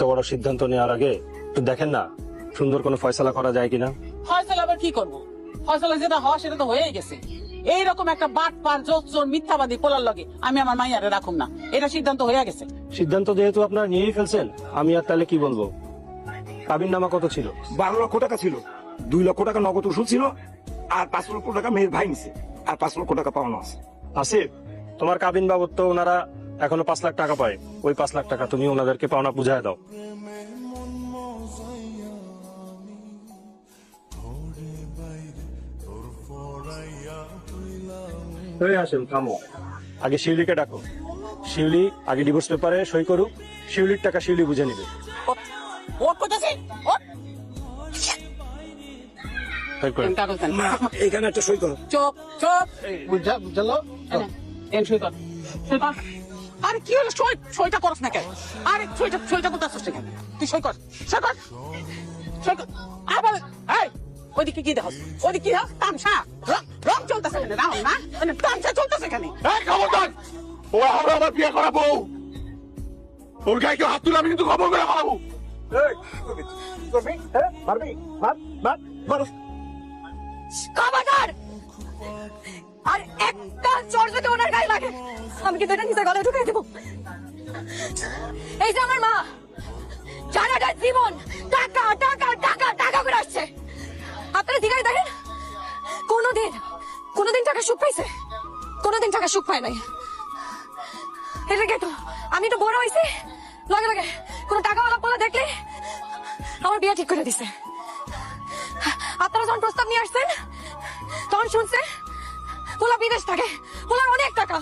এত বড় সিদ্ধান্ত নেওয়ার আগে একটু দেখেন না সুন্দর কোনো ফয়সালা করা যায় কিনা। ফয়সালা আবার কি করবো? ফয়সালা যেটা হওয়া সেটা তো হয়েই গেছে। এইরকম একটা বাট পার জোর মিথ্যাবাদী পোলার লগে আমি আমার মাইয়ারে রাখুম না, এটা সিদ্ধান্ত হয়ে গেছে। সিদ্ধান্ত যেহেতু আপনারা নিয়েই ফেলছেন, আমি আর তাহলে কি বলবো। কাবিন নামা কত ছিল? 12 লক্ষ টাকা ছিল, 2 লক্ষ টাকা নগদ ওষুধ ছিল, আর 5 লক্ষ টাকা মেয়ের ভাই নিছে, আর 5 লক্ষ টাকা পাওনা আছে। আসিফ, তোমার কাবিন বাবদ তো ওনারা এখনো 5 লাখ টাকা পায়। ওই 5 লাখ টাকা তুমি ওনাদেরকে পাওনা বুঝায় দাও। আসেন, থামো। আগে শিউলিকে ডাকো। শিউলি আগে ডিভোর্স পেপারে সই করুক, শিউলির টাকা শিউলি বুঝে নিবে। ওট করতেছি, ওট। সই করেন। কাগজ দেন। মা, এখানে একটা সই করো। চুপ চুপ। বুঝলো? এন সই কর, সই কর। আরে কি হলো, সইটা করছ না কেন? আরে সইটা করতেছিস কেন? তুই সই কর, সই কর, সই কর। আবার এই ওইদিকে কি দেখো, ওইদিকে কি দেখো? তামসা রং চলতেছে কেন? রাও না মানে তামসা চলতেছে কেন? এই খবরদার, ও আমরা আমার বিয়ে করাবো। ওর গায়ে কেউ হাত তুলে আমি কিন্তু খবর করে খাওয়াবো। খবরদার! আর একটা চোর যদি ওনার গায়ে লাগে, আমি কিন্তু এটা নিজের গলায় ঢুকিয়ে দেবো। এই যে আমার মা, সারাটা জীবন টাকা টাকা টাকা টাকা করে আসছে। আপনারা দিঘায় দেখেন, কোনোদিন টাকা সুখ পাইছে? কোনোদিন টাকা সুখ পায় নাই। এটা কে তো আমি তো বড় হয়েছি, লগে লগে কোনো টাকাওয়ালা পোলা দেখলে আমার বিয়ে ঠিক করে দিছে। আপনারা যখন প্রস্তাব নিয়ে আসছেন তখন শুনছে পোলা বিদেশ থাকে, পোলার অনেক টাকা,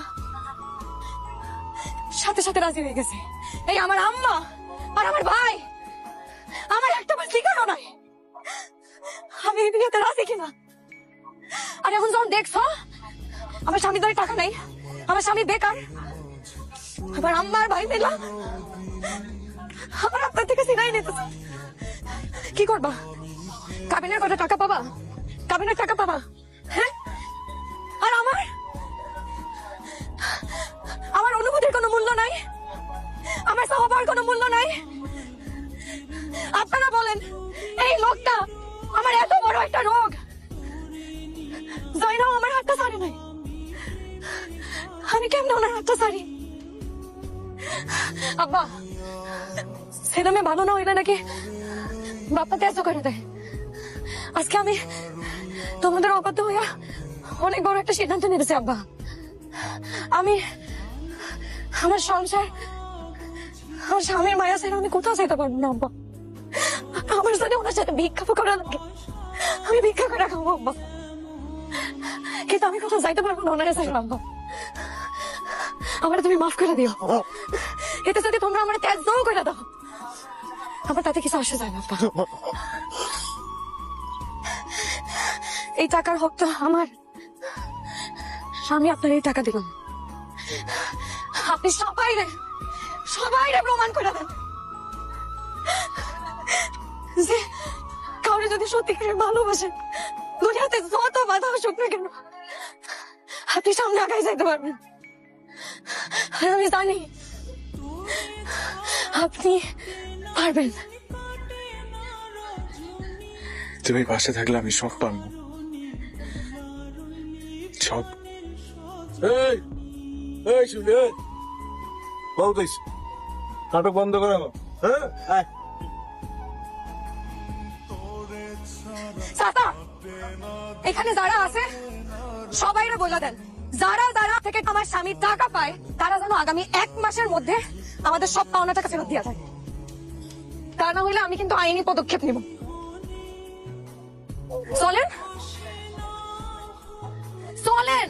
সাথে সাথে রাজি হয়ে গেছে। এই আমার আম্মা আর আমার ভাই আমার একটা বার জিজ্ঞাসা নাই আমি এই বিয়েতে রাজি কিনা। আর এখন যখন দেখছো আমার স্বামীর ধরে টাকা নাই, আমার স্বামী বেকার, আমার আম্মা আর ভাই মিলা আমার আপনার থেকে সিনাই নিতেছে, কি করবা? কাবিনের কত টাকা পাবা? কাবিনের টাকা পাবা? হ্যাঁ? আর আমার অনুভূতির কোনো মূল্য নাই, আমার স্বভাবের কোনো মূল্য নাই। আপনারা বলেন, এই লোকটা আমার এত বড় একটা রোগ, জয়নাও আমার হাতটা ছাড়ে নাই, আমি কেমন ওনার হাতটা ছাড়ি? আব্বা, ছেলে মেয়ে ভালো না হইলে নাকি বাপ্পা তেজ করে দেয়। আজকে আমি তোমাদের অবাধ্য হইয়া অনেক বড় একটা সিদ্ধান্ত নিয়েছি আব্বা। আমি আমার সংসার, আমার স্বামীর মায়া ছেড়ে আমি কোথাও যেতে পারবো না আব্বা। আমার সাথে ওনার সাথে ভিক্ষা করা লাগে, আমি ভিক্ষা করে খাবো আব্বা, কিন্তু আমি কোথাও যাইতে পারবো না ওনার সাথে আব্বা। আমার তুমি মাফ করে দিও, এতে যদি তোমরা আমার ত্যাগ দাও করে দাও, আমার তাতে কিছু আসে যায় না আব্বা। এই টাকার হক তো আমার, আমি আপনার এই টাকা দিলাম, আপনি সবাই প্রমাণ করে দেন যে কাউরে যদি সত্যিকারের ভালোবাসেন, দুনিয়াতে যত বাধা আসুক না কেন আপনি সামনে আগায় যাইতে পারবেন। আর আমি জানি আপনি পারবেন। তুমি পাশে থাকলে আমি সব পারবো, সব। এই শুনে বহুত হয়েছে, নাটক বন্ধ করে নাও। হ্যাঁ, চাচা, এখানে যারা আছে সবাইরা বলে দেন, যারা যারা থেকে আমার স্বামী টাকা পায় তারা যেন আগামী 1 মাসের মধ্যে আমাদের সব পাওনা টাকা ফেরত দিয়ে যায়। তা না হলে আমি কিন্তু আইনি পদক্ষেপ নিব। চলেন চলেন।